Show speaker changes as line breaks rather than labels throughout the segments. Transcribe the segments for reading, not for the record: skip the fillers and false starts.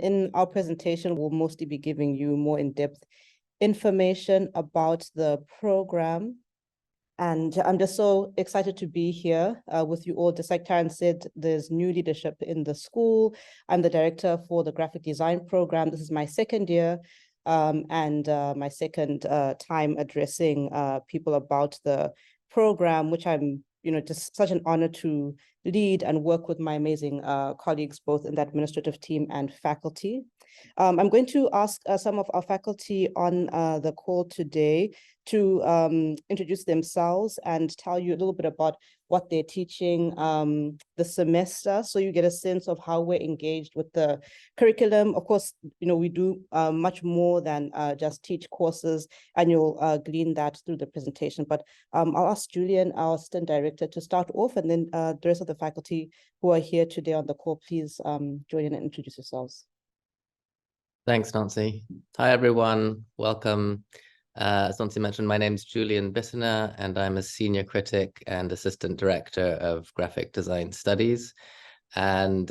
in our presentation, we'll mostly be giving you more in-depth information about the program. And I'm just so excited to be here with you all. Just like Taryn said, there's new leadership in the school. I'm the director for the graphic design program. This is my second year and my second time addressing people about the program, which I'm, just such an honor to lead and work with my amazing colleagues, both in the administrative team and faculty. I'm going to ask some of our faculty on the call today to introduce themselves and tell you a little bit about what they're teaching this semester, so you get a sense of how we're engaged with the curriculum. Of course, we do much more than just teach courses, and you'll glean that through the presentation. But I'll ask Julian, our Assistant Director, to start off, and then the rest of the faculty who are here today on the call, please join in and introduce yourselves.
Thanks, Nancy. Hi, everyone. Welcome. As Nancy mentioned, my name is Julian Bittiner, and I'm a senior critic and assistant director of graphic design studies. And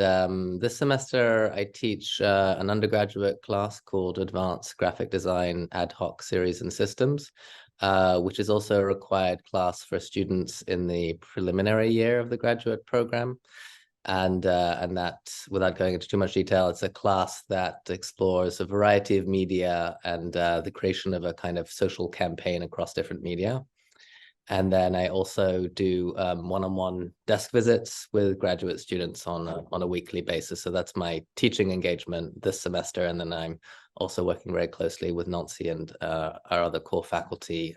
this semester, I teach an undergraduate class called Advanced Graphic Design Ad Hoc Series and Systems, which is also a required class for students in the preliminary year of the graduate program. And that, without going into too much detail, it's a class that explores a variety of media and the creation of a kind of social campaign across different media. And then I also do one-on-one desk visits with graduate students on a weekly basis. So that's my teaching engagement this semester. And then I'm also working very closely with Nancy and our other core faculty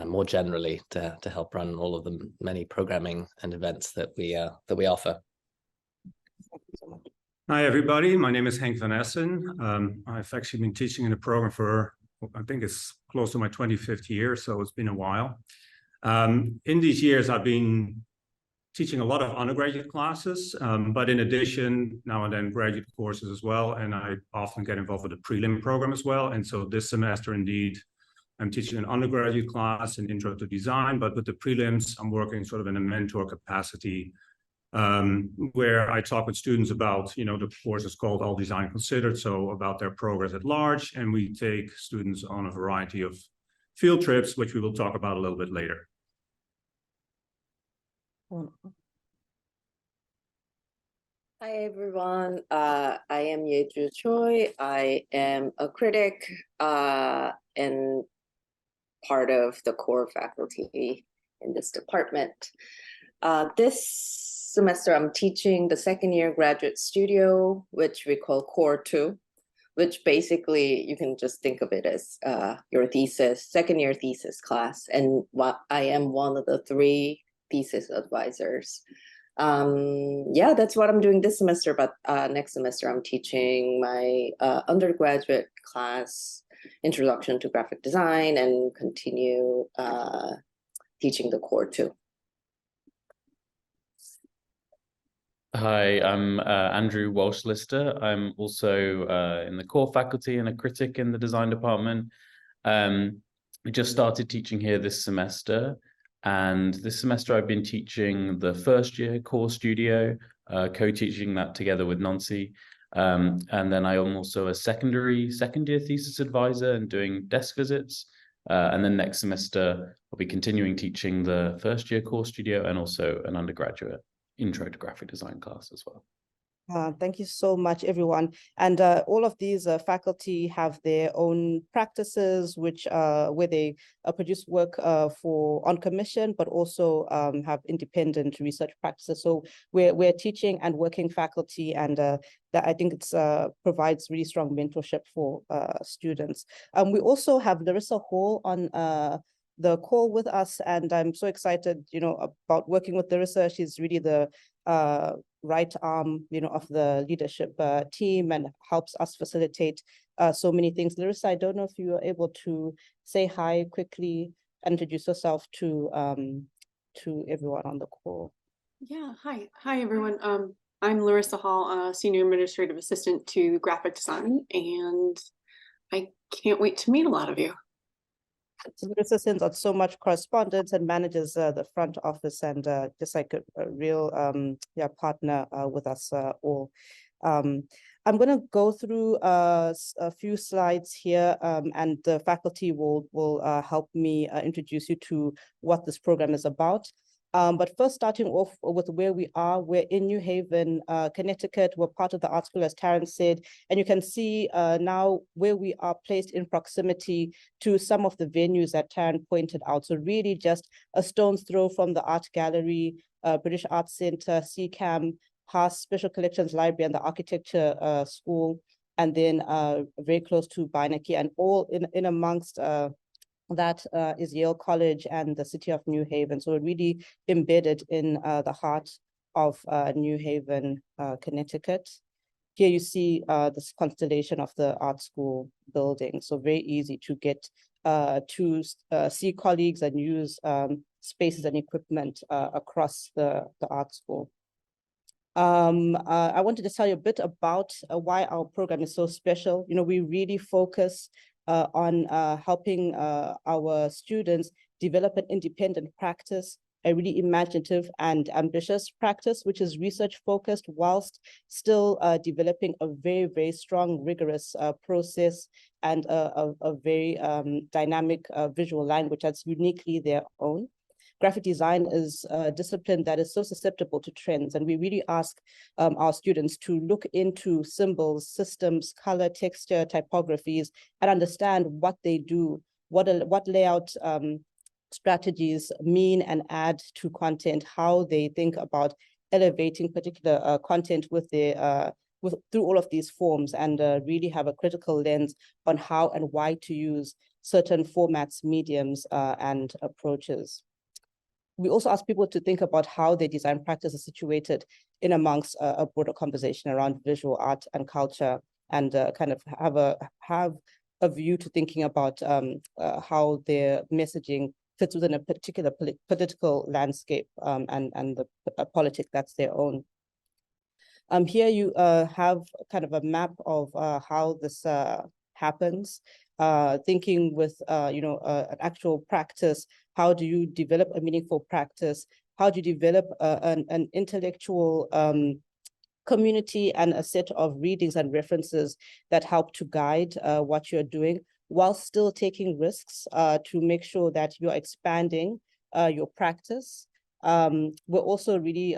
more generally to help run all of the many programming and events that we offer.
Hi, everybody. My name is Henk Van Assen. I've actually been teaching in the program for, I think it's close to my 25th year, so it's been a while. In these years, I've been teaching a lot of undergraduate classes, but in addition, now and then graduate courses as well, and I often get involved with the prelim program as well. And so this semester, indeed, I'm teaching an undergraduate class in Intro to Design, but with the prelims, I'm working sort of in a mentor capacity where I talk with students about, the course is called All Design Considered, so about their progress at large, and we take students on a variety of field trips, which we will talk about a little bit later.
Hi, everyone. I am Yeju Choi. I am a critic and part of the core faculty in this department. This semester, I'm teaching the second year graduate studio, which we call Core 2, which basically you can just think of it as your thesis, second year thesis class. And I am one of the 3 thesis advisors. Yeah, that's what I'm doing this semester, but next semester I'm teaching my undergraduate class, Introduction to Graphic Design, and continue teaching the Core 2.
Hi, I'm Andrew Walsh-Lister. I'm also in the core faculty and a critic in the design department. We just started teaching here this semester, and this semester I've been teaching the first year core studio, co-teaching that together with Nancy. And then I am also a second year thesis advisor and doing desk visits. And then next semester, I'll be continuing teaching the first year core studio and also an undergraduate Intro to Graphic Design class as well.
Thank you so much, everyone. And all of these faculty have their own practices, which where they produce work on commission, but also have independent research practices. So we're teaching and working faculty, and that I think it's provides really strong mentorship for students. We also have Larissa Hall on the call with us, and I'm so excited, about working with Larissa. She's really the right arm, of the leadership team, and helps us facilitate so many things. Larissa, I don't know if you are able to say hi quickly and introduce yourself to everyone on the call.
Yeah, hi everyone. I'm Larissa Hall, Senior Administrative Assistant to Graphic Design, and I can't wait to meet a lot of you.
So Larissa sends out so much correspondence and manages the front office, and just like a real partner with us all. I'm going to go through a few slides here, and the faculty will help me introduce you to what this program is about. But first, starting off with where we are, we're in New Haven, Connecticut. We're part of the art school, as Taryn said, and you can see now where we are placed in proximity to some of the venues that Taryn pointed out. So really just a stone's throw from the Art Gallery, British Arts Center, CCAM, Haas Special Collections Library, and the Architecture School, and then very close to Beinecke, and all in amongst that is Yale College and the city of New Haven. So we're really embedded in the heart of New Haven, Connecticut. Here you see this constellation of the art school building. So very easy to get to see colleagues and use spaces and equipment across the art school. I wanted to tell you a bit about why our program is so special. You know, we really focus on helping our students develop an independent practice, a really imaginative and ambitious practice, which is research focused, whilst still developing a very, very strong, rigorous process and a very dynamic visual language that's uniquely their own. Graphic design is a discipline that is so susceptible to trends, and we really ask our students to look into symbols, systems, color, texture, typographies, and understand what they do, what layout strategies mean and add to content, how they think about elevating particular content with their through all of these forms, and really have a critical lens on how and why to use certain formats, mediums, and approaches. We also ask people to think about how their design practice is situated in amongst a broader conversation around visual art and culture, and kind of have a view to thinking about how their messaging fits within a particular political landscape and the politic that's their own. Here you have kind of a map of how this happens, thinking with an actual practice. How do you develop a meaningful practice? How do you develop an intellectual community and a set of readings and references that help to guide what you're doing, while still taking risks to make sure that you're expanding your practice? We're also really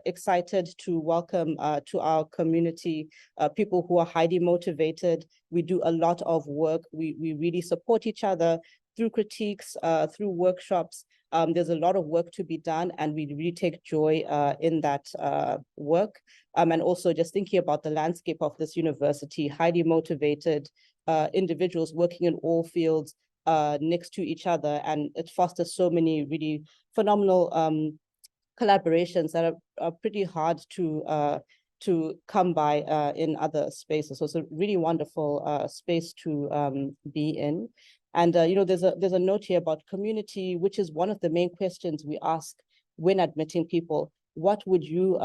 excited to welcome to our community people who are highly motivated. We do a lot of work. We really support each other through critiques, through workshops. There's a lot of work to be done, and we really take joy in that work. And also just thinking about the landscape of this university, highly motivated individuals working in all fields next to each other, and it fosters so many really phenomenal collaborations that are pretty hard to come by in other spaces. So it's a really wonderful space to be in. And there's a note here about community, which is one of the main questions we ask when admitting people. What would you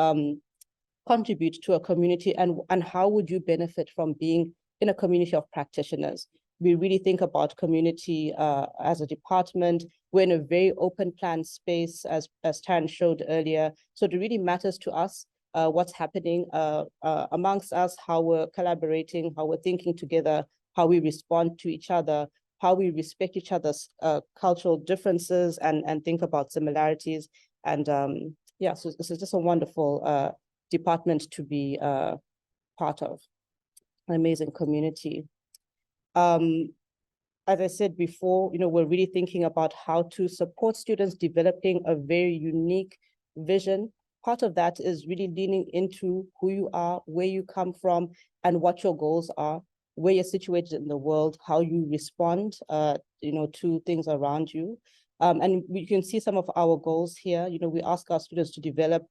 contribute to a community, and how would you benefit from being in a community of practitioners? We really think about community as a department. We're in a very open plan space, as Taryn showed earlier. So it really matters to us what's happening amongst us, how we're collaborating, how we're thinking together, how we respond to each other, how we respect each other's cultural differences and think about similarities. And yeah, so this is just a wonderful department to be part of, an amazing community. As I said before, we're really thinking about how to support students developing a very unique vision. Part of that is really leaning into who you are, where you come from, and what your goals are, where you're situated in the world, how you respond, to things around you. And you can see some of our goals here. We ask our students to develop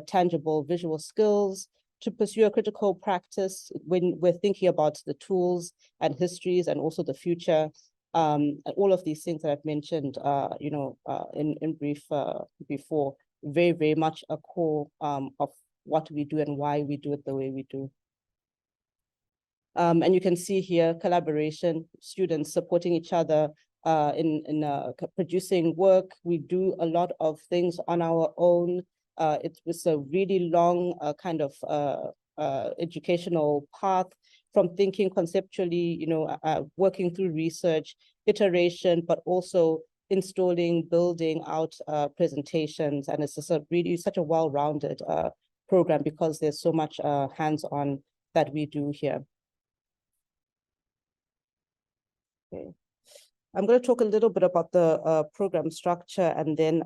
tangible visual skills, to pursue a critical practice when we're thinking about the tools and histories and also the future. And all of these things that I've mentioned, in brief before, very, very much a core of what we do and why we do it the way we do. And you can see here collaboration, students supporting each other in producing work. We do a lot of things on our own. It's a really long kind of educational path, from thinking conceptually, working through research, iteration, but also installing, building out presentations. And it's just really such a well-rounded program because there's so much hands-on that we do here. Okay. I'm going to talk a little bit about the program structure and then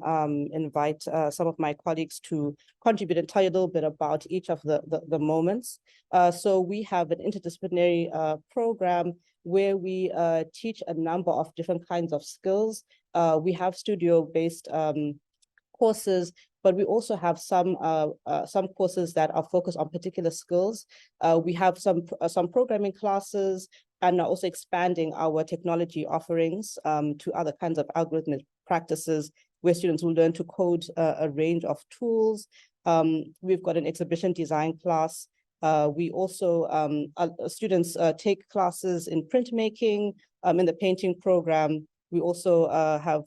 invite some of my colleagues to contribute and tell you a little bit about each of the moments. So we have an interdisciplinary program where we teach a number of different kinds of skills. We have studio-based courses, but we also have some courses that are focused on particular skills. We have some programming classes, and are also expanding our technology offerings to other kinds of algorithmic practices where students will learn to code a range of tools. We've got an exhibition design class. We also, students take classes in printmaking, in the painting program. We also have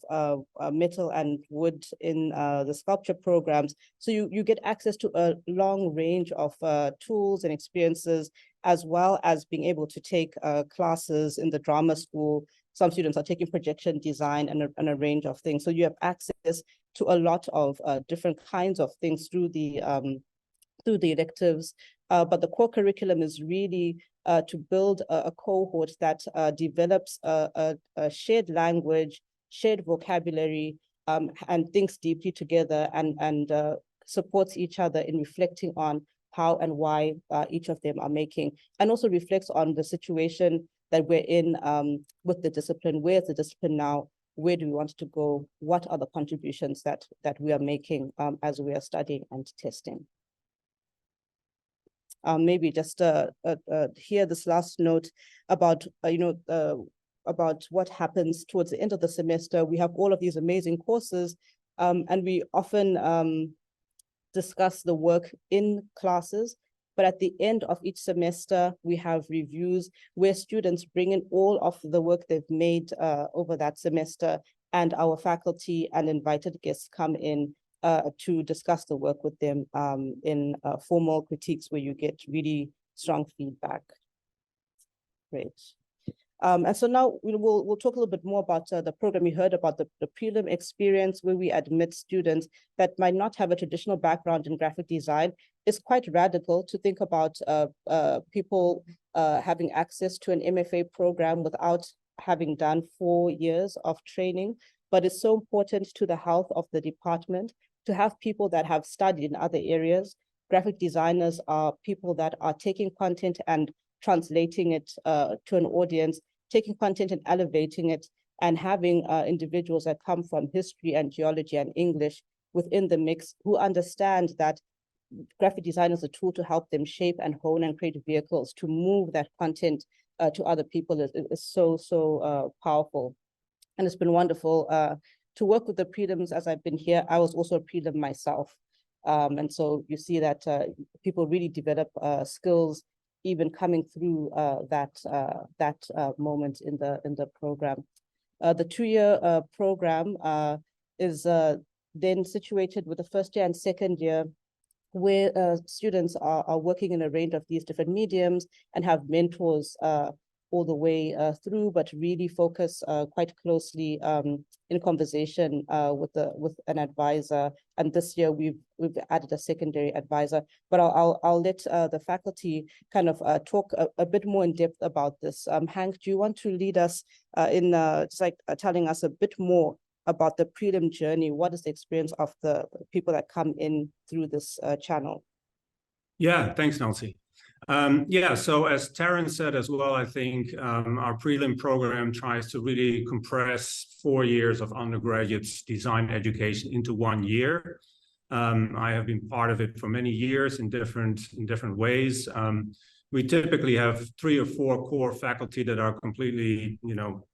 metal and wood in the sculpture programs. So you get access to a long range of tools and experiences, as well as being able to take classes in the drama school. Some students are taking projection design and a range of things. So you have access to a lot of different kinds of things through the electives. But the core curriculum is really to build a cohort that develops a shared language, shared vocabulary, and thinks deeply together and supports each other in reflecting on how and why each of them are making, and also reflects on the situation that we're in with the discipline. Where's the discipline now? Where do we want to go? What are the contributions that we are making as we are studying and testing? Maybe just hear this last note about, about what happens towards the end of the semester. We have all of these amazing courses, and we often discuss the work in classes, but at the end of each semester, we have reviews where students bring in all of the work they've made over that semester, and our faculty and invited guests come in to discuss the work with them in formal critiques where you get really strong feedback. Great. And so now we'll talk a little bit more about the program. You heard about the prelim experience, where we admit students that might not have a traditional background in graphic design. It's quite radical to think about people having access to an MFA program without having done 4 years of training, but it's so important to the health of the department to have people that have studied in other areas. Graphic designers are people that are taking content and translating it to an audience, taking content and elevating it, and having individuals that come from history and geology and English within the mix, who understand that graphic design is a tool to help them shape and hone and create vehicles to move that content to other people is so powerful. And it's been wonderful to work with the prelims as I've been here. I was also a prelim myself. And so you see that people really develop skills even coming through that moment in the program. The 2-year program is then situated with the first year and second year, where students are working in a range of these different mediums and have mentors all the way through, but really focus quite closely in conversation with an advisor. And this year we've added a secondary advisor. But I'll let the faculty kind of talk a bit more in depth about this. Henk, do you want to lead us in just like telling us a bit more about the prelim journey? What is the experience of the people that come in through this channel?
Yeah, thanks, Nancy. Yeah, so as Taryn said as well, I think our prelim program tries to really compress 4 years of undergraduate design education into 1 year. I have been part of it for many years in different ways. We typically have 3 or 4 core faculty that are completely,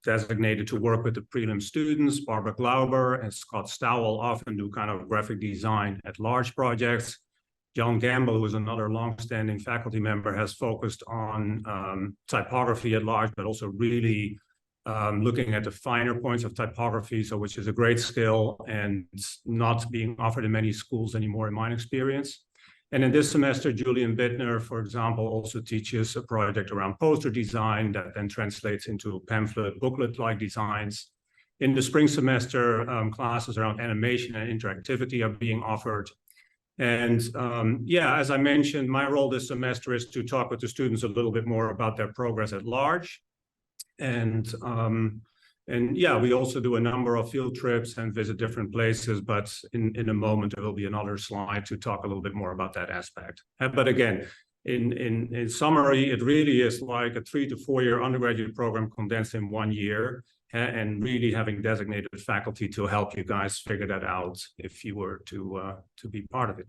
designated to work with the prelim students. Barbara Glauber and Scott Stowell often do kind of graphic design at large projects. John Gamble, who is another longstanding faculty member, has focused on typography at large, but also really looking at the finer points of typography, so which is a great skill and not being offered in many schools anymore, in my experience. And in this semester, Julian Bittiner, for example, also teaches a project around poster design that then translates into pamphlet, booklet-like designs. In the spring semester, classes around animation and interactivity are being offered. And yeah, as I mentioned, my role this semester is to talk with the students a little bit more about their progress at large. And yeah, we also do a number of field trips and visit different places, but in a moment, there will be another slide to talk a little bit more about that aspect. But again, in summary, it really is like a 3 to 4 year undergraduate program condensed in 1 year, and really having designated faculty to help you guys figure that out if you were to be part of it.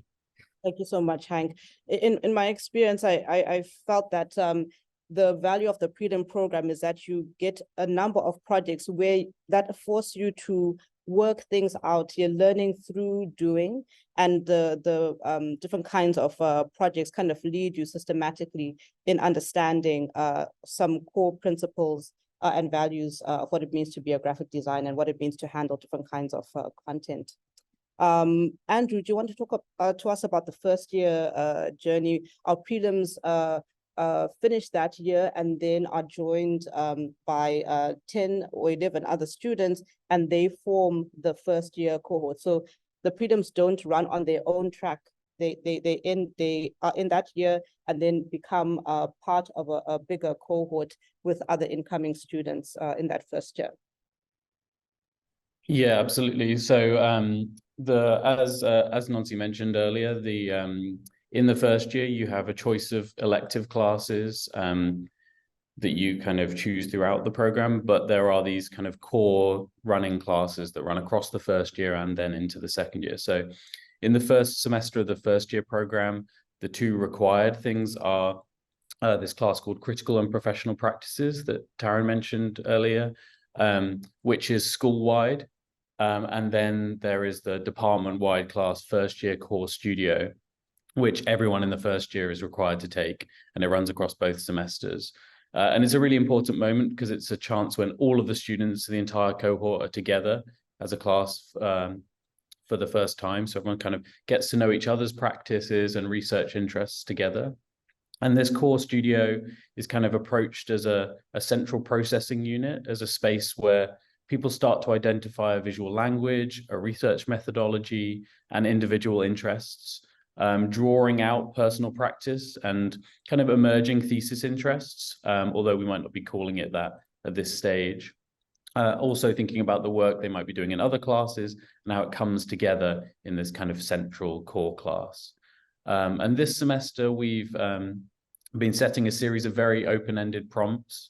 Thank you so much, Henk. In my experience, I felt that the value of the prelim program is that you get a number of projects where that force you to work things out. You're learning through doing, and the different kinds of projects kind of lead you systematically in understanding some core principles and values of what it means to be a graphic designer and what it means to handle different kinds of content. Andrew, do you want to talk to us about the first year journey? Our prelims finished that year and then are joined by 10 or 11 other students, and they form the first year cohort. So the prelims don't run on their own track. They are in that year and then become part of a bigger cohort with other incoming students in that first year.
Yeah, absolutely. So as Nonsi mentioned earlier, in the first year you have a choice of elective classes that you kind of choose throughout the program, but there are these kind of core running classes that run across the first year and then into the second year. So in the first semester of the first year program, the two required things are this class called Critical and Professional Practices that Taryn mentioned earlier, which is school-wide. And then there is the department-wide class, First Year Core Studio, which everyone in the first year is required to take, and it runs across both semesters. And it's a really important moment because it's a chance when all of the students, the entire cohort, are together as a class for the first time. So everyone kind of gets to know each other's practices and research interests together. And this core studio is kind of approached as a central processing unit, as a space where people start to identify a visual language, a research methodology, and individual interests, drawing out personal practice and kind of emerging thesis interests, although we might not be calling it that at this stage. Also thinking about the work they might be doing in other classes and how it comes together in this kind of central core class. And this semester, we've been setting a series of very open-ended prompts,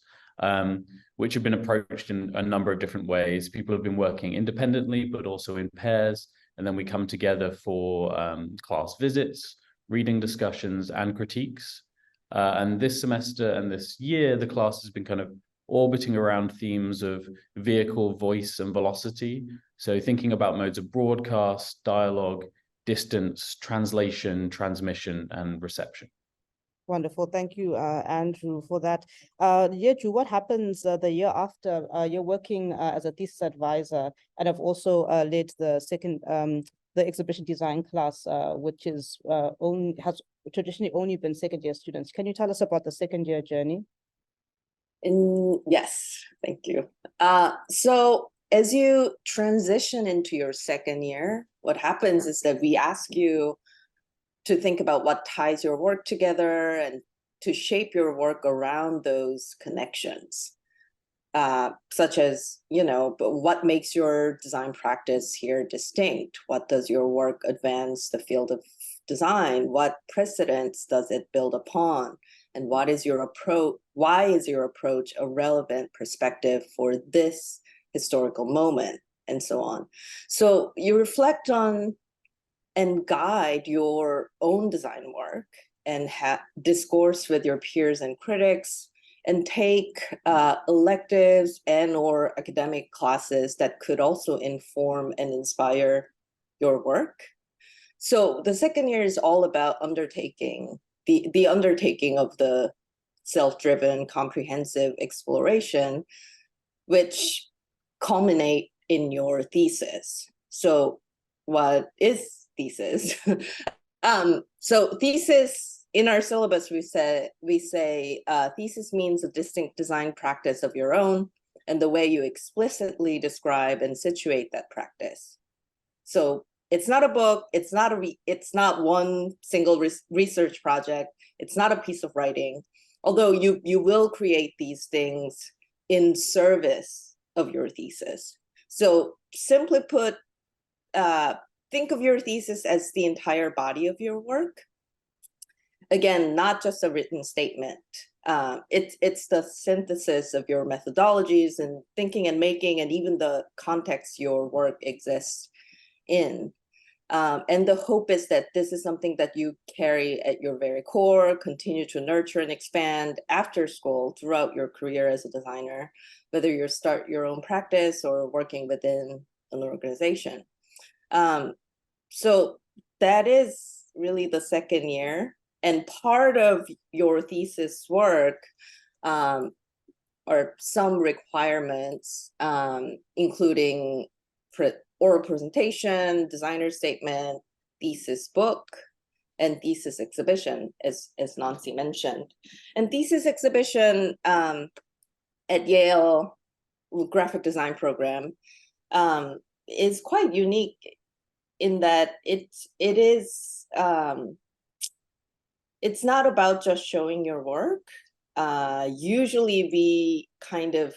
which have been approached in a number of different ways. People have been working independently, but also in pairs. And then we come together for class visits, reading discussions, and critiques. And this semester and this year, the class has been kind of orbiting around themes of vehicle, voice, and velocity. So thinking about modes of broadcast, dialogue, distance, translation, transmission, and reception.
Wonderful. Thank you, Andrew, for that. Yeju, what happens the year after? You're working as a thesis advisor, and have also led the the exhibition design class, which has traditionally only been second year students. Can you tell us about the second year journey?
Yes, thank you. So as you transition into your second year, what happens is that we ask you to think about what ties your work together and to shape your work around those connections, such as, what makes your design practice here distinct? What does your work advance the field of design? What precedents does it build upon? And what is your approach? Why is your approach a relevant perspective for this historical moment, and so on? So you reflect on and guide your own design work and discourse with your peers and critics, and take electives and or academic classes that could also inform and inspire your work. So the second year is all about undertaking the undertaking of the self-driven comprehensive exploration, which culminate in your thesis. So what is thesis? So thesis, in our syllabus, we say thesis means a distinct design practice of your own and the way you explicitly describe and situate that practice. So it's not a book, it's not one single research project, it's not a piece of writing, although you will create these things in service of your thesis. So simply put, think of your thesis as the entire body of your work. Again, not just a written statement. It's the synthesis of your methodologies and thinking and making, and even the context your work exists in. And the hope is that this is something that you carry at your very core, continue to nurture and expand after school throughout your career as a designer, whether you start your own practice or working within an organization. So that is really the second year. And part of your thesis work are some requirements, including oral presentation, designer statement, thesis book, and thesis exhibition, as Nancy mentioned. And thesis exhibition at Yale graphic design program is quite unique in that it's not about just showing your work. Usually we kind of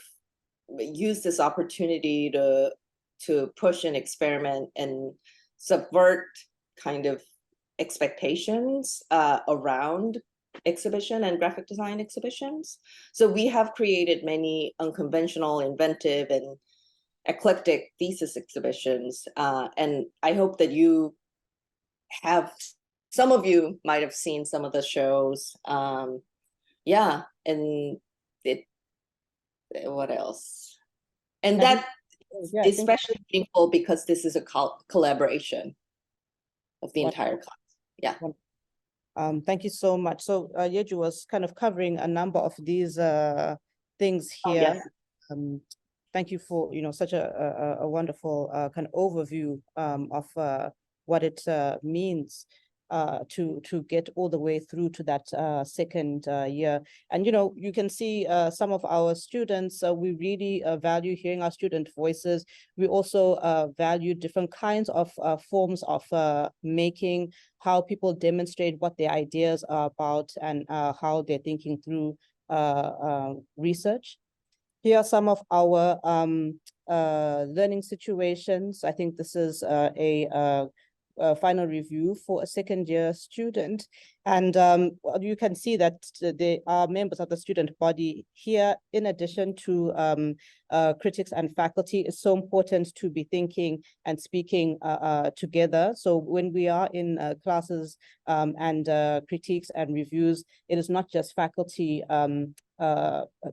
use this opportunity to push and experiment and subvert kind of expectations around exhibition and graphic design exhibitions. So we have created many unconventional, inventive, and eclectic thesis exhibitions. And I hope that some of you might have seen some of the shows. Yeah, and what else? And that is especially meaningful because this is a collaboration of the entire class. Yeah.
Thank you so much. So Yeju was kind of covering a number of these things here.
Yes.
Thank you for such a wonderful kind of overview of what it means to get all the way through to that second year. And you can see some of our students, we really value hearing our student voices. We also value different kinds of forms of making, how people demonstrate what their ideas are about and how they're thinking through research. Here are some of our learning situations. I think this is a final review for a second year student. And you can see that they are members of the student body here. In addition to critics and faculty, it's so important to be thinking and speaking together. So when we are in classes and critiques and reviews, it is not just faculty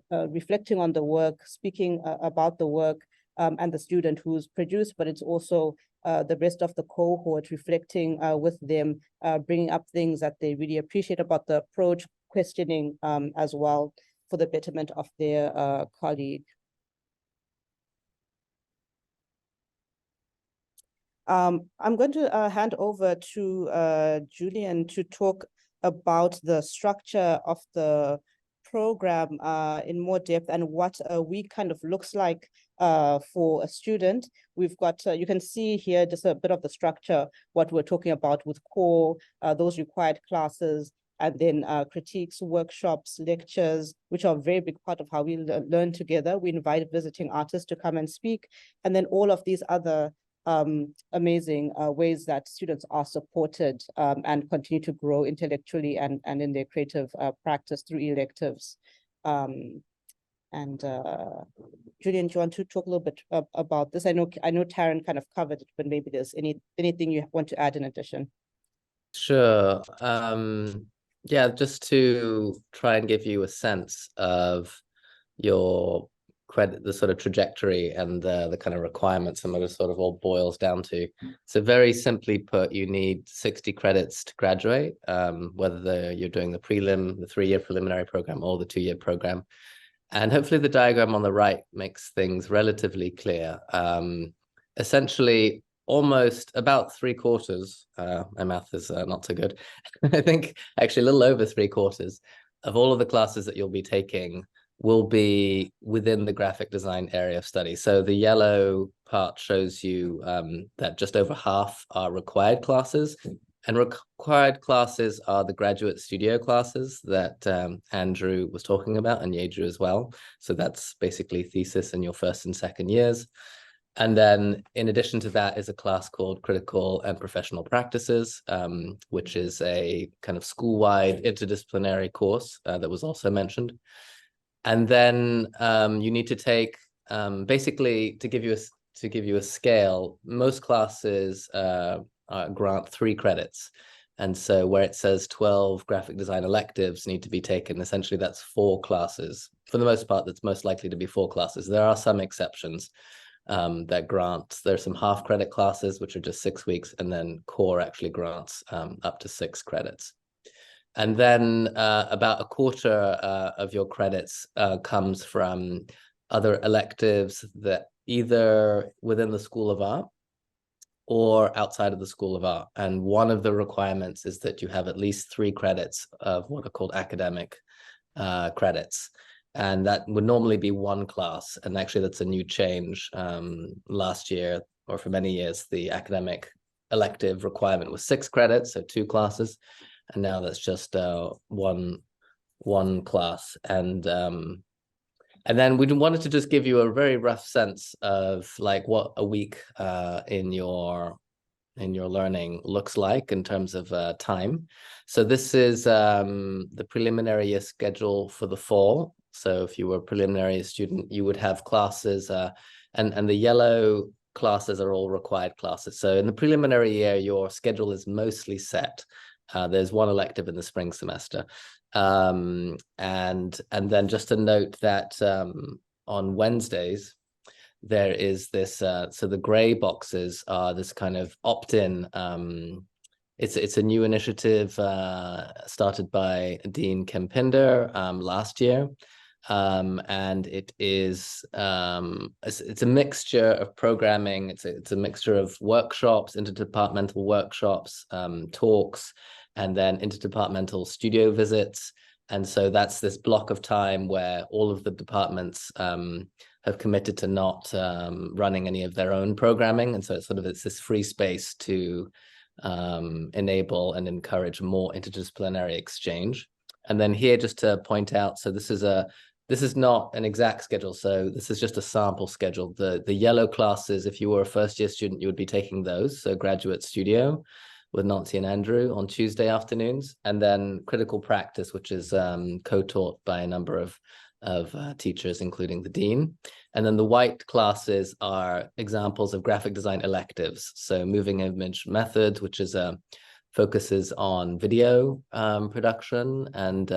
reflecting on the work, speaking about the work and the student who's produced, but it's also the rest of the cohort reflecting with them, bringing up things that they really appreciate about the approach, questioning as well for the betterment of their colleague. I'm going to hand over to Julian to talk about the structure of the program in more depth and what a week kind of looks like for a student. We've got, you can see here just a bit of the structure, what we're talking about with core, those required classes, and then critiques, workshops, lectures, which are a very big part of how we learn together. We invite visiting artists to come and speak, and then all of these other amazing ways that students are supported and continue to grow intellectually and in their creative practice through electives. Julian, do you want to talk a little bit about this? I know Taryn kind of covered it, but maybe there's anything you want to add in addition.
Sure. Yeah, just to try and give you a sense of your credit, the sort of trajectory and the kind of requirements and what it sort of all boils down to. So very simply put, you need 60 credits to graduate, whether you're doing the prelim, the 3-year preliminary program, or the 2-year program. And hopefully the diagram on the right makes things relatively clear. Essentially, almost about 3/4, my math is not so good, I think actually a little over 3/4 of all of the classes that you'll be taking will be within the graphic design area of study. So the yellow part shows you that just over half are required classes, and required classes are the graduate studio classes that Andrew was talking about, and Yeju as well. So that's basically thesis in your first and second years. And then in addition to that is a class called Critical and Professional Practices, which is a kind of school-wide interdisciplinary course that was also mentioned. And then you need to take, basically to give you a scale, most classes grant 3 credits. And so where it says 12 graphic design electives need to be taken, essentially that's 4 classes. For the most part, that's most likely to be 4 classes. There are some exceptions that grant, there's some half credit classes, which are just 6 weeks, and then core actually grants up to 6 credits. And then about 1/4 of your credits comes from other electives that either within the School of Art or outside of the School of Art. And one of the requirements is that you have at least 3 credits of what are called academic credits. And that would normally be 1 class. And actually that's a new change. Last year, or for many years, the academic elective requirement was 6 credits, so 2 classes. And now that's just one class. And then we wanted to just give you a very rough sense of like what a week in your learning looks like in terms of time. So this is the preliminary year schedule for the fall. So if you were a preliminary student, you would have classes, and the yellow classes are all required classes. So in the preliminary year, your schedule is mostly set. There's 1 elective in the spring semester. And then just a note that on Wednesdays, there is this, so the gray boxes are this kind of opt-in. It's a new initiative started by Dean Kempinder last year. And it is it's a mixture of programming. It's a mixture of workshops, interdepartmental workshops, talks, and then interdepartmental studio visits. And so that's this block of time where all of the departments have committed to not running any of their own programming. And so it's this free space to enable and encourage more interdisciplinary exchange. And then here, just to point out, so this is not an exact schedule. So this is just a sample schedule. The yellow classes, if you were a first-year student, you would be taking those. So graduate studio with Nancy and Andrew on Tuesday afternoons, and then critical practice, which is co-taught by a number of teachers, including the dean. And then the white classes are examples of graphic design electives. So moving image methods, which is focuses on video production, and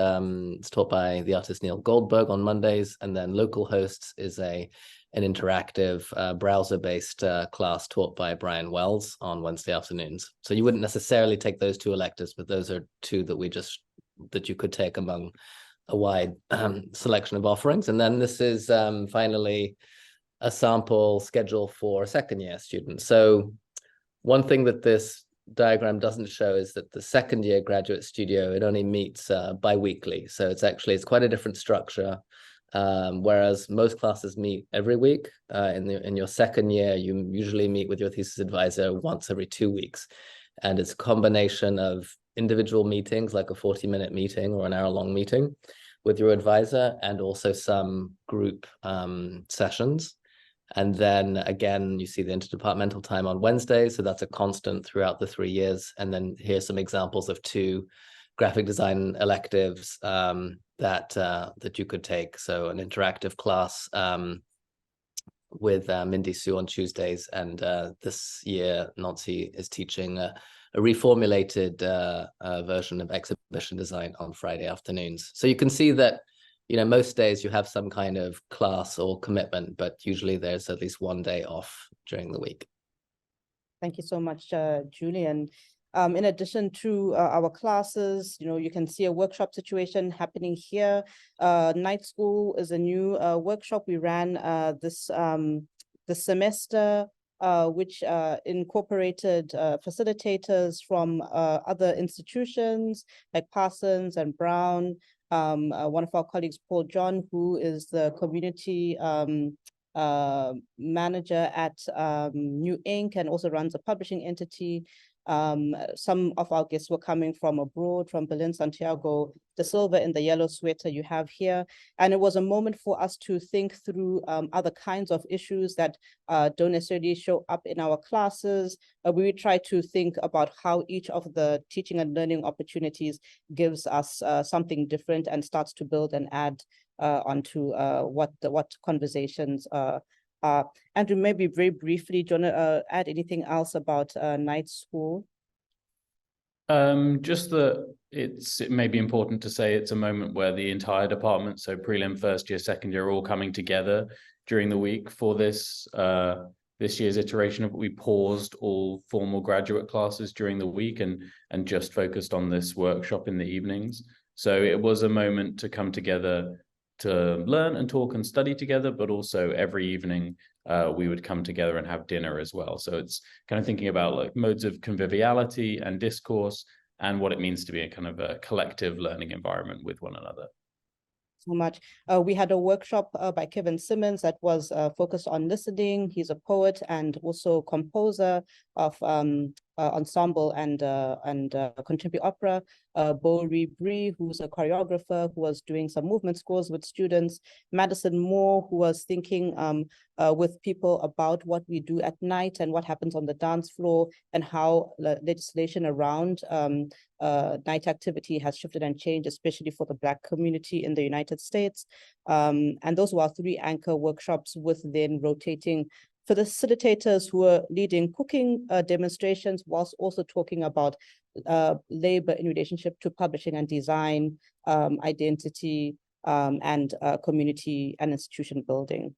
it's taught by the artist Neil Goldberg on Mondays. And then local hosts is an interactive browser-based class taught by Brian Wells on Wednesday afternoons. So you wouldn't necessarily take those 2 electives, but those are 2 that you could take among a wide selection of offerings. And then this is finally a sample schedule for second-year students. So one thing that this diagram doesn't show is that the second-year graduate studio, it only meets bi-weekly. So it's quite a different structure. Whereas most classes meet every week. In your second year, you usually meet with your thesis advisor once every 2 weeks. And it's a combination of individual meetings, like a 40-minute meeting or an hour-long meeting with your advisor, and also some group sessions. And then again, you see the interdepartmental time on Wednesday. So that's a constant throughout the 3 years. And then here's some examples of 2 graphic design electives that you could take. So an interactive class with Mindy Sue on Tuesdays, and this year Nancy is teaching a reformulated version of exhibition design on Friday afternoons. So you can see that, you know, most days you have some kind of class or commitment, but usually there's at least 1 day off during the week.
Thank you so much, Julian. In addition to our classes, you know, you can see a workshop situation happening here. Night School is a new workshop we ran this semester which incorporated facilitators from other institutions like Parsons and Brown. One of our colleagues, Paul John, who is the community manager at New Ink and also runs a publishing entity. Some of our guests were coming from abroad, from Berlin, Santiago de Silva in the yellow sweater you have here. And it was a moment for us to think through other kinds of issues that don't necessarily show up in our classes. We try to think about how each of the teaching and learning opportunities gives us something different and starts to build and add onto what conversations Andrew, maybe very briefly, do you want to add anything else about night school?
Just that it may be important to say it's a moment where the entire department, so prelim, first year, second year, are all coming together during the week for this this year's iteration of. We paused all formal graduate classes during the week and just focused on this workshop in the evenings. So it was a moment to come together to learn and talk and study together, but also every evening we would come together and have dinner as well. So it's kind of thinking about like modes of conviviality and discourse and what it means to be a kind of a collective learning environment with one another.
So much. We had a workshop by Kevin Simmons that was focused on listening. He's a poet and also composer of ensemble and contemporary opera. Borie Bree, who's a choreographer who was doing some movement scores with students. Madison Moore, who was thinking with people about what we do at night and what happens on the dance floor and how legislation around night activity has shifted and changed, especially for the Black community in the United States. And those were our 3 anchor workshops, with then rotating facilitators who are leading cooking demonstrations whilst also talking about labor in relationship to publishing and design, identity, and community and institution building.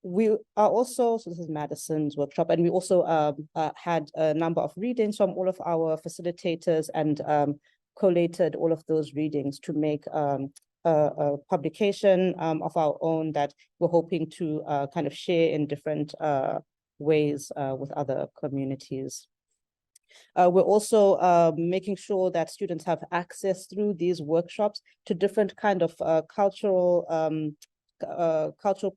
We are also, so this is Madison's workshop, and we also had a number of readings from all of our facilitators and collated all of those readings to make a publication of our own that we're hoping to kind of share in different ways with other communities. We're also making sure that students have access through these workshops to different kind of cultural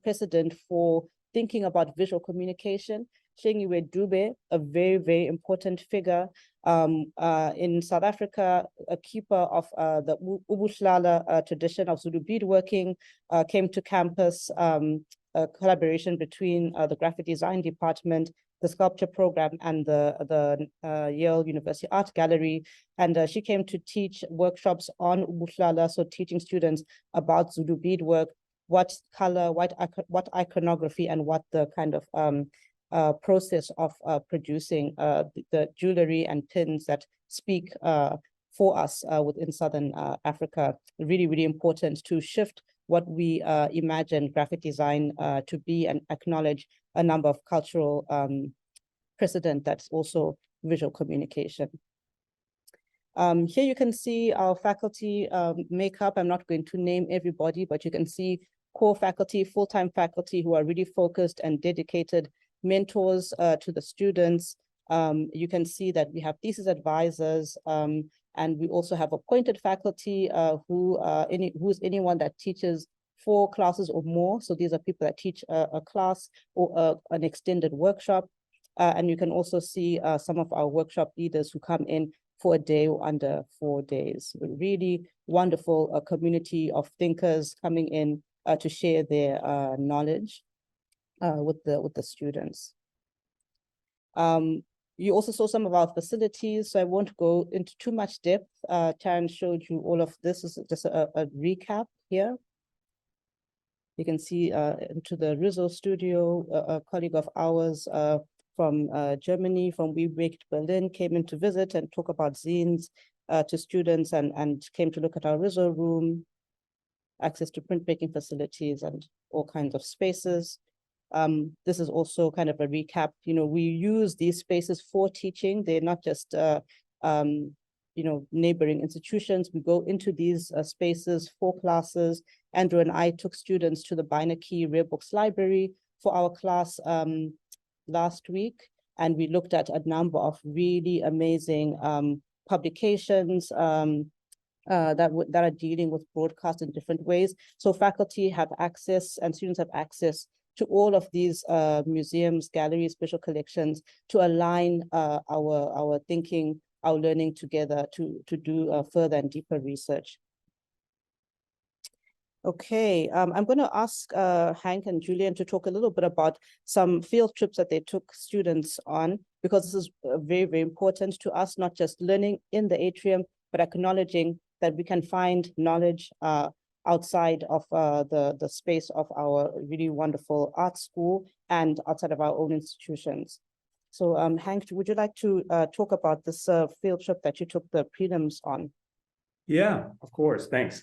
precedent for thinking about visual communication. Shengiwe Dube, a very, very important figure in South Africa, a keeper of the Ubushlala tradition of Zulu beadworking, came to campus, a collaboration between the graphic design department, the sculpture program, and the Yale University Art Gallery. And she came to teach workshops on Ubushlala, so teaching students about Zulu beadwork, what color, what iconography, and what the kind of process of producing the jewelry and pins that speak for us within Southern Africa. Really, really important to shift what we imagine graphic design to be and acknowledge a number of cultural precedent that's also visual communication. Here you can see our faculty makeup. I'm not going to name everybody, but you can see core faculty, full-time faculty who are really focused and dedicated mentors to the students. You can see that we have thesis advisors, and we also have appointed faculty who's anyone that teaches 4 classes or more. So these are people that teach a class or an extended workshop. And you can also see some of our workshop leaders who come in for a day or under 4 days. A really wonderful community of thinkers coming in to share their knowledge with the students. You also saw some of our facilities, so I won't go into too much depth. Taryn showed you all of this. This is just a recap here. You can see into the Rizzo studio, a colleague of ours from Germany, from We Baked Berlin, came in to visit and talk about zines to students and came to look at our Rizzo room, access to printmaking facilities and all kinds of spaces. This is also kind of a recap. You know, we use these spaces for teaching. They're not just, you know, neighboring institutions. We go into these spaces for classes. Andrew and I took students to the Beinecke Rare Books Library for our class last week, and we looked at a number of really amazing publications that are dealing with broadcast in different ways. So faculty have access and students have access to all of these museums, galleries, special collections to align our thinking, our learning together to do further and deeper research. Okay, I'm going to ask Henk and Julian to talk a little bit about some field trips that they took students on, because this is very, very important to us, not just learning in the atrium, but acknowledging that we can find knowledge outside of the space of our really wonderful art school and outside of our own institutions. So Henk, would you like to talk about this field trip that you took the prelims on?
Yeah, of course, thanks.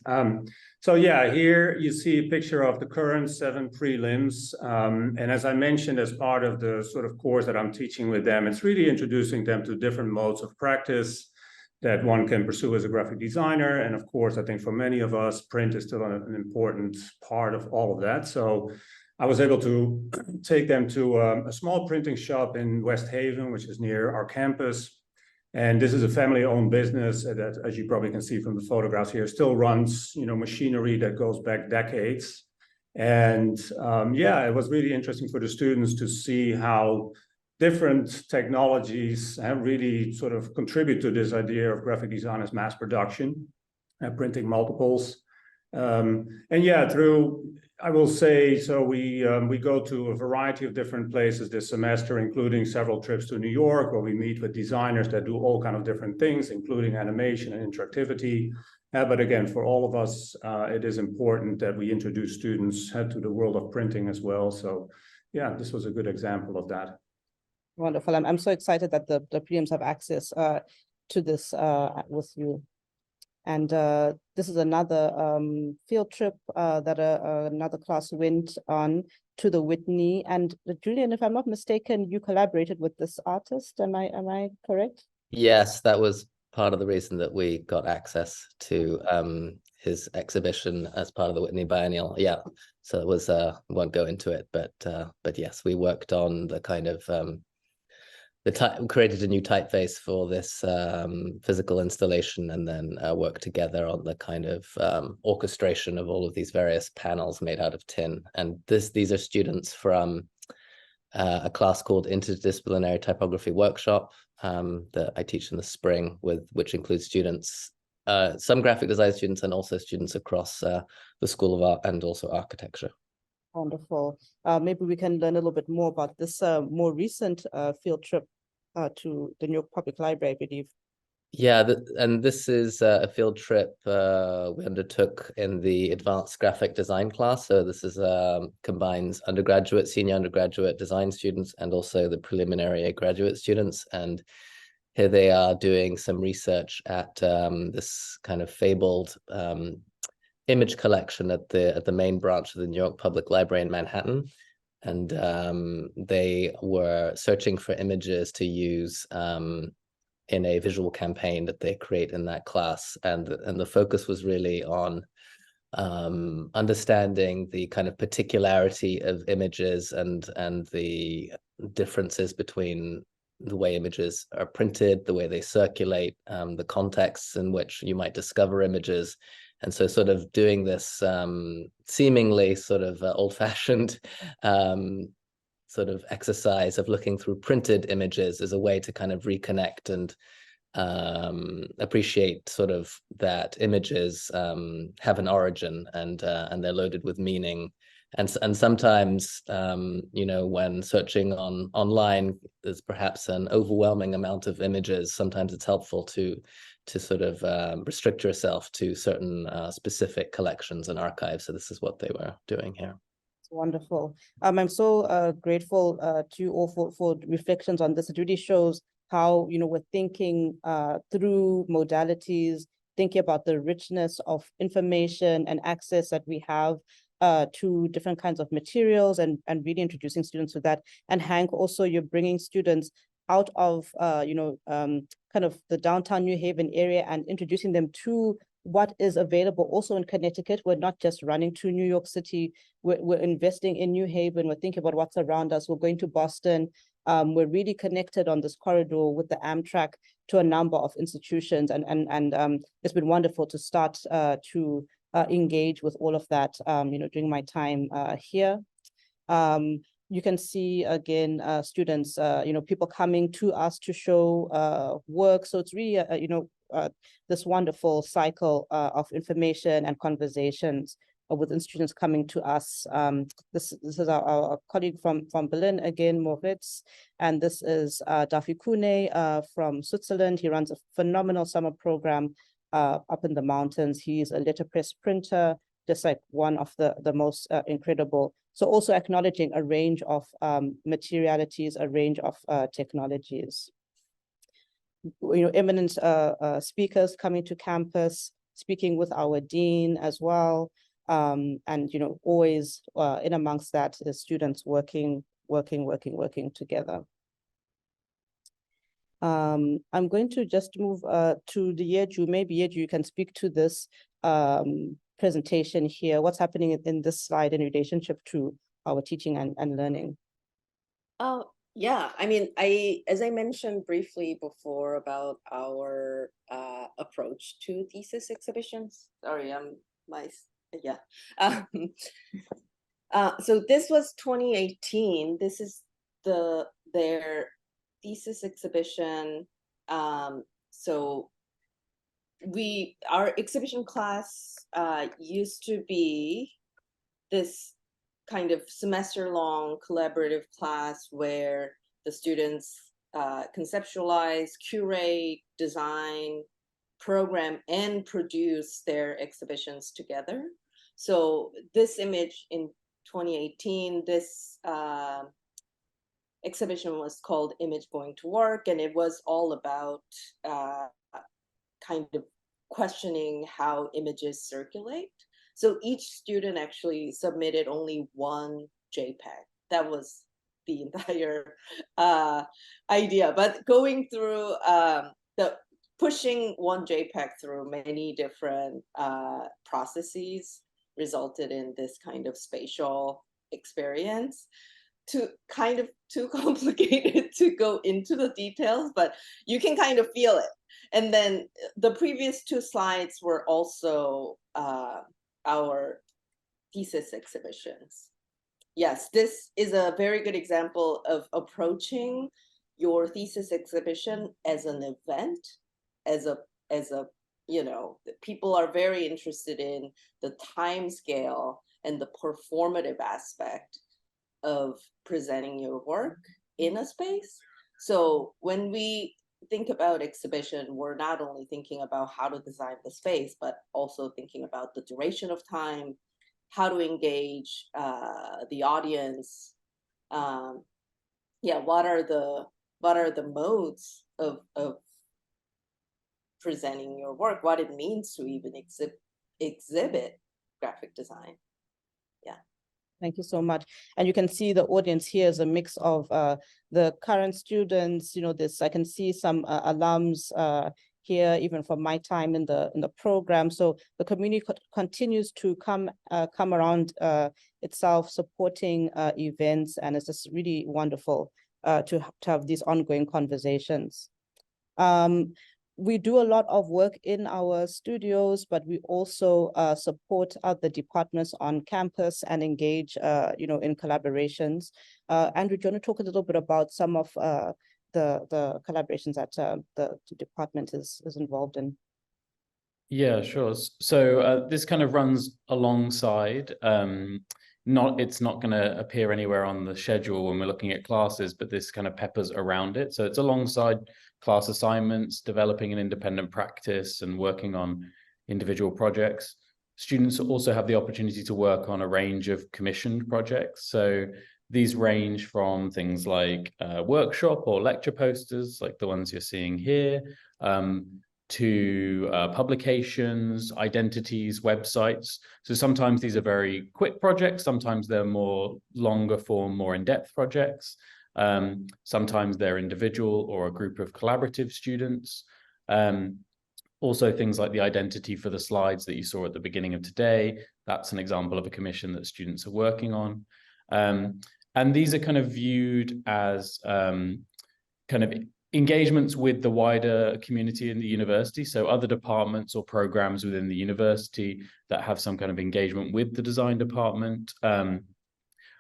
So yeah, here you see a picture of the current 7 prelims. And as I mentioned, as part of the sort of course that I'm teaching with them, it's really introducing them to different modes of practice that one can pursue as a graphic designer. And of course, I think for many of us, print is still an important part of all of that. So I was able to take them to a small printing shop in West Haven, which is near our campus. And this is a family-owned business that, as you probably can see from the photographs here, still runs, machinery that goes back decades. And yeah, it was really interesting for the students to see how different technologies have really sort of contribute to this idea of graphic design as mass production, printing multiples. And yeah, I will say, so we go to a variety of different places this semester, including several trips to New York, where we meet with designers that do all kind of different things, including animation and interactivity. But again, for all of us, it is important that we introduce students to the world of printing as well. So yeah, this was a good example of that.
Wonderful. I'm so excited that the prelims have access to this with you. And this is another field trip that another class went on to the Whitney. And Julian, if I'm not mistaken, you collaborated with this artist. Am I correct?
Yes, that was part of the reason that we got access to his exhibition as part of the Whitney Biennial. Yeah, so it was won't go into it, but yes, we worked on the kind of created a new typeface for this physical installation, and then worked together on the kind of orchestration of all of these various panels made out of tin. And these are students from a class called Interdisciplinary Typography Workshop that I teach in the spring, which includes students, some graphic design students, and also students across the School of Art and also architecture.
Wonderful. Maybe we can learn a little bit more about this more recent field trip to the New York Public Library, I believe.
Yeah, and this is a field trip we undertook in the advanced graphic design class. So this is combines undergraduate, senior undergraduate design students, and also the preliminary graduate students. And here they are doing some research at this kind of fabled image collection at the main branch of the New York Public Library in Manhattan. And they were searching for images to use in a visual campaign that they create in that class. And the focus was really on understanding the kind of particularity of images and the differences between the way images are printed, the way they circulate, the contexts in which you might discover images. And so sort of doing this seemingly sort of old-fashioned sort of exercise of looking through printed images as a way to kind of reconnect and appreciate sort of that images have an origin and they're loaded with meaning. And sometimes, when searching online, there's perhaps an overwhelming amount of images. Sometimes it's helpful to sort of restrict yourself to certain specific collections and archives. So this is what they were doing here.
Wonderful. I'm so grateful to you all for reflections on this. It really shows how, we're thinking through modalities, thinking about the richness of information and access that we have to different kinds of materials and really introducing students to that. And Henk, also you're bringing students out of, kind of the downtown New Haven area and introducing them to what is available also in Connecticut. We're not just running to New York City. We're investing in New Haven. We're thinking about what's around us. We're going to Boston. We're really connected on this corridor with the Amtrak to a number of institutions, and it's been wonderful to start to engage with all of that, during my time here. You can see again, students, people coming to us to show work. So it's really, this wonderful cycle of information and conversations with students coming to us. This is our colleague from Berlin again, Moritz, and this is Dafi Kune from Switzerland. He runs a phenomenal summer program up in the mountains. He's a letterpress printer, just like one of the most incredible. So also acknowledging a range of materialities, a range of technologies. Eminent speakers coming to campus, speaking with our dean as well. And always in amongst that is students working together. I'm going to just move to the Yeju. Maybe Yeju, you can speak to this presentation here. What's happening in this slide in relationship to our teaching and learning?
Yeah, I mean, as I mentioned briefly before about our approach to thesis exhibitions. Sorry, so this was 2018. This is their thesis exhibition. So our exhibition class used to be this kind of semester-long collaborative class where the students conceptualize, curate, design, program, and produce their exhibitions together. So this image in 2018, this exhibition was called Image Going to Work, and it was all about kind of questioning how images circulate. So each student actually submitted only one JPEG. That was the entire idea. But going through pushing one JPEG through many different processes resulted in this kind of spatial experience. Kind of too complicated to go into the details, but you can kind of feel it. And then the previous two slides were also our thesis exhibitions. Yes, this is a very good example of approaching your thesis exhibition as an event, as a people are very interested in the time scale and the performative aspect of presenting your work in a space. So when we think about exhibition, we're not only thinking about how to design the space, but also thinking about the duration of time, how to engage the audience. What are the modes of presenting your work, what it means to even exhibit graphic design. Yeah.
Thank you so much. And you can see the audience here is a mix of the current students, I can see some alums here, even from my time in the program. So the community continues to come around itself, supporting events, and it's just really wonderful to have these ongoing conversations. We do a lot of work in our studios, but we also support other departments on campus and engage, in collaborations. Andrew, do you want to talk a little bit about some of the collaborations that the department is involved in?
Yeah, sure. So this kind of runs alongside. It's not going to appear anywhere on the schedule when we're looking at classes, but this kind of peppers around it. So it's alongside class assignments, developing an independent practice, and working on individual projects. Students also have the opportunity to work on a range of commissioned projects. So these range from things like workshop or lecture posters, like the ones you're seeing here, to publications, identities, websites. So sometimes these are very quick projects, sometimes they're more longer form, more in-depth projects. Sometimes they're individual or a group of collaborative students. Also, things like the identity for the slides that you saw at the beginning of today, that's an example of a commission that students are working on. And these are kind of viewed as kind of engagements with the wider community in the university. So other departments or programs within the university that have some kind of engagement with the design department.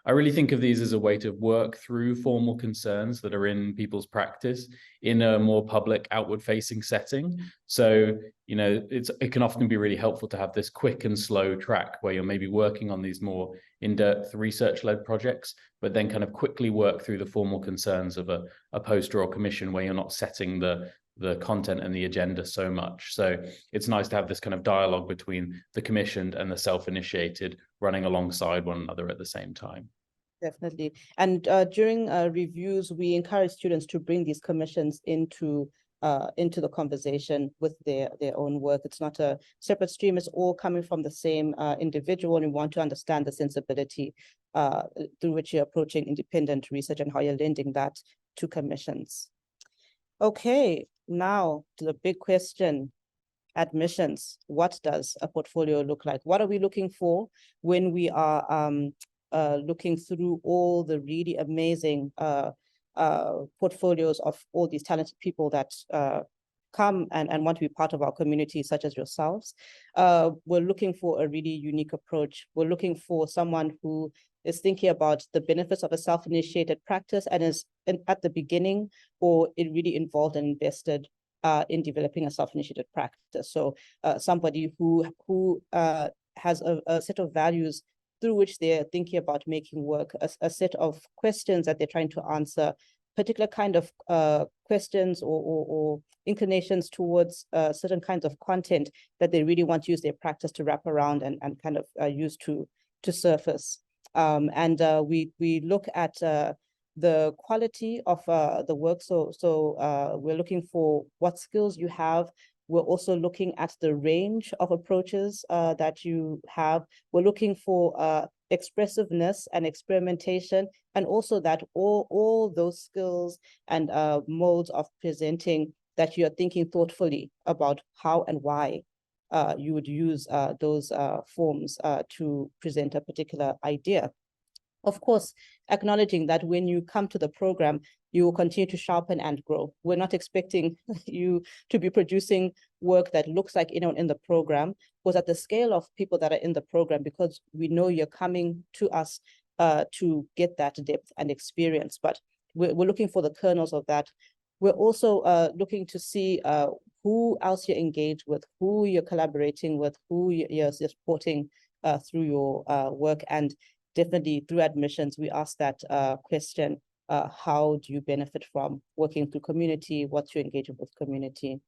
I really think of these as a way to work through formal concerns that are in people's practice in a more public, outward-facing setting. So, you know, it can often be really helpful to have this quick and slow track where you're maybe working on these more in-depth research-led projects, but then kind of quickly work through the formal concerns of a poster or commission where you're not setting the content and the agenda so much. So it's nice to have this kind of dialogue between the commissioned and the self-initiated running alongside one another at the same time.
Definitely. And during reviews, we encourage students to bring these commissions into the conversation with their own work. It's not a separate stream, it's all coming from the same individual, and we want to understand the sensibility through which you're approaching independent research and how you're lending that to commissions. Okay, now to the big question, admissions. What does a portfolio look like? What are we looking for when we are looking through all the really amazing portfolios of all these talented people that come and want to be part of our community, such as yourselves? We're looking for a really unique approach. We're looking for someone who is thinking about the benefits of a self-initiated practice and is at the beginning or really involved and invested in developing a self-initiated practice. So somebody who has a set of values through which they're thinking about making work, a set of questions that they're trying to answer, particular kind of questions or inclinations towards certain kinds of content that they really want to use their practice to wrap around and kind of use to surface. We look at the quality of the work. So we're looking for what skills you have. We're also looking at the range of approaches that you have. We're looking for expressiveness and experimentation, and also that all those skills and modes of presenting that you're thinking thoughtfully about how and why you would use those forms to present a particular idea. Of course, acknowledging that when you come to the program, you will continue to sharpen and grow. We're not expecting you to be producing work that looks like anyone in the program, because at the scale of people that are in the program, because we know you're coming to us to get that depth and experience, but we're looking for the kernels of that. We're also looking to see who else you're engaged with, who you're collaborating with, who you're supporting through your work. And definitely through admissions, we ask that question, how do you benefit from working through community? What's your engagement with community?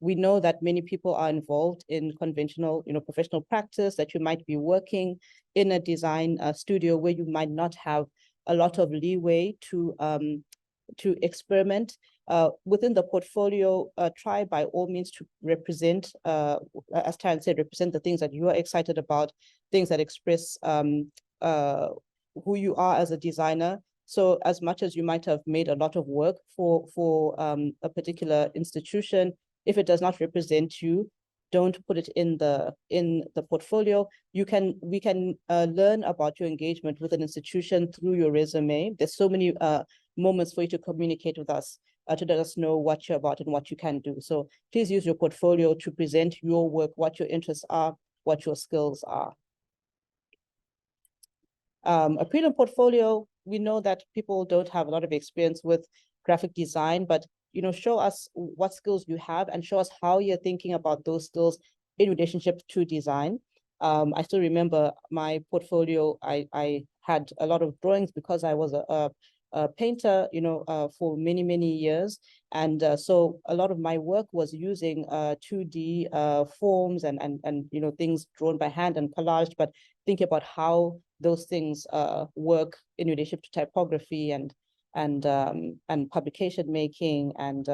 We know that many people are involved in conventional, professional practice, that you might be working in a design studio where you might not have a lot of leeway to experiment. Within the portfolio, try by all means to represent, as Taryn said, represent the things that you are excited about, things that express who you are as a designer. So as much as you might have made a lot of work for a particular institution, if it does not represent you, don't put it in the portfolio. We can learn about your engagement with an institution through your resume. There's so many moments for you to communicate with us, to let us know what you're about and what you can do. So please use your portfolio to present your work, what your interests are, what your skills are. A prelim portfolio, we know that people don't have a lot of experience with graphic design, but show us what skills you have and show us how you're thinking about those skills in relationship to design. I still remember my portfolio, I had a lot of drawings because I was a painter, for many, many years. And so a lot of my work was using 2D forms and things drawn by hand and collaged, but think about how those things work in relationship to typography and publication making, and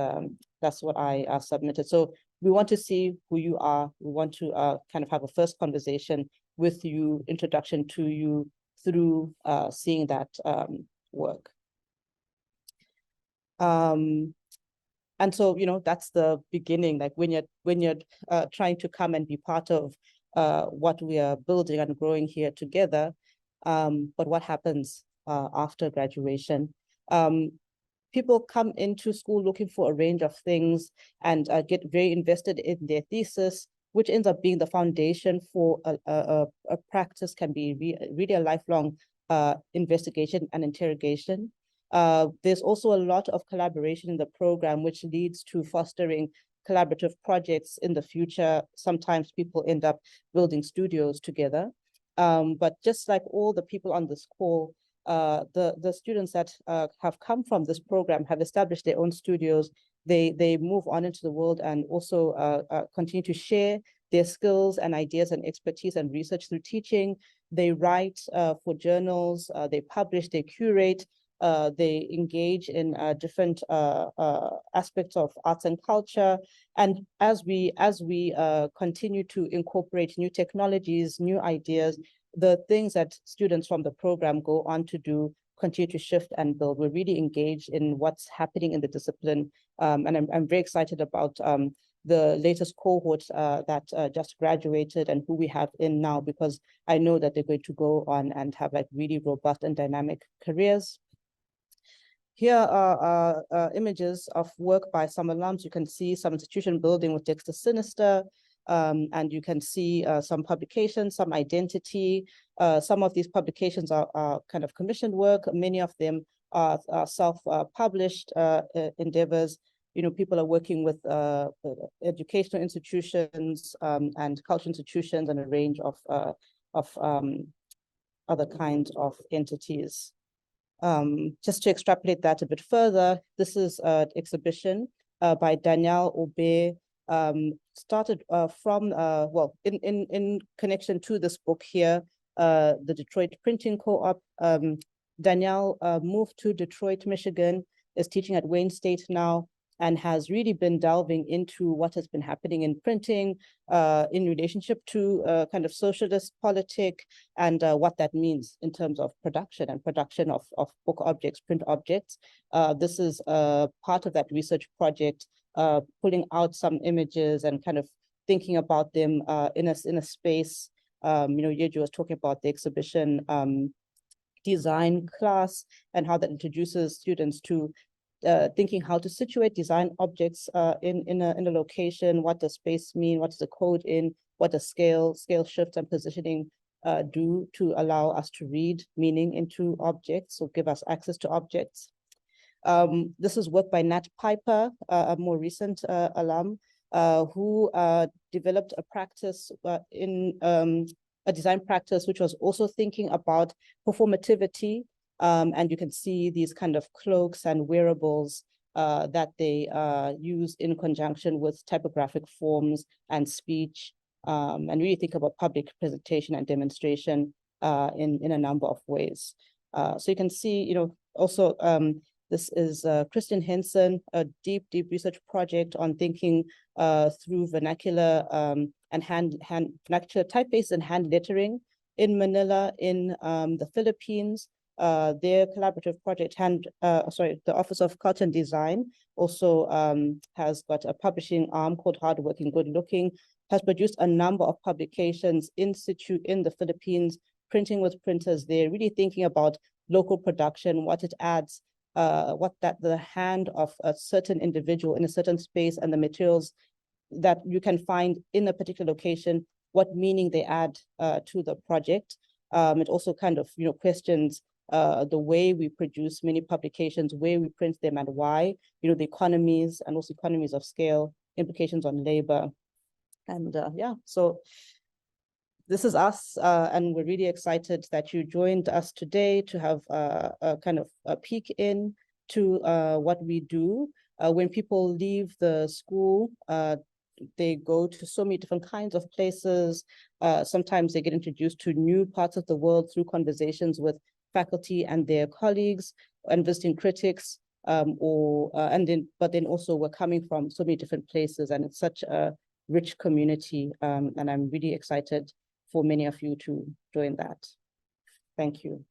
that's what I submitted. So we want to see who you are. We want to kind of have a first conversation with you, introduction to you through seeing that work. And so, that's the beginning, like when you're trying to come and be part of what we are building and growing here together. But what happens after graduation? People come into school looking for a range of things and get very invested in their thesis, which ends up being the foundation for a practice, can be really a lifelong investigation and interrogation. There's also a lot of collaboration in the program, which leads to fostering collaborative projects in the future. Sometimes people end up building studios together. But just like all the people on this call, the students that have come from this program have established their own studios. They move on into the world and also continue to share their skills and ideas and expertise and research through teaching. They write for journals, they publish, they curate, they engage in different aspects of arts and culture. And as we continue to incorporate new technologies, new ideas, the things that students from the program go on to do continue to shift and build. We're really engaged in what's happening in the discipline. And I'm very excited about the latest cohort that just graduated and who we have in now, because I know that they're going to go on and have like really robust and dynamic careers. Here are images of work by some alums. You can see some institution building with Dexter Sinister, and you can see some publications, some identity. Some of these publications are kind of commissioned work. Many of them are self-published endeavors. People are working with educational institutions and cultural institutions and a range of other kinds of entities. Just to extrapolate that a bit further, this is an exhibition by Danielle Aubé, started from, in connection to this book here, the Detroit Printing Co-op. Danielle moved to Detroit, Michigan, is teaching at Wayne State now, and has really been delving into what has been happening in printing in relationship to kind of socialist politic and what that means in terms of production and production of book objects, print objects. This is part of that research project, pulling out some images and kind of thinking about them in a space. Yeju was talking about the exhibition design class and how that introduces students to thinking how to situate design objects in a location. What does space mean? What does the code in? What does scale shift and positioning do to allow us to read meaning into objects, or give us access to objects? This is work by Nat Piper, a more recent alum, who developed a practice in a design practice, which was also thinking about performativity. And you can see these kind of cloaks and wearables that they use in conjunction with typographic forms and speech, and really think about public presentation and demonstration in a number of ways. So you can see, also this is Kristen Henson, a deep research project on thinking through vernacular and vernacular typeface and hand lettering in Manila, in the Philippines. Their collaborative project, the Office of Culture and Design, also has got a publishing arm called Hardworking Good Looking, has produced a number of publications in situ in the Philippines, printing with printers there, really thinking about local production, what it adds, the hand of a certain individual in a certain space and the materials that you can find in a particular location, what meaning they add to the project. It also kind of, questions the way we produce many publications, where we print them and why, the economies and also economies of scale, implications on labor. And so this is us, and we're really excited that you joined us today to have a kind of a peek in to what we do. When people leave the school, they go to so many different kinds of places. Sometimes they get introduced to new parts of the world through conversations with faculty and their colleagues and visiting critics, but then also we're coming from so many different places, and it's such a rich community, and I'm really excited for many of you to join that. Thank you.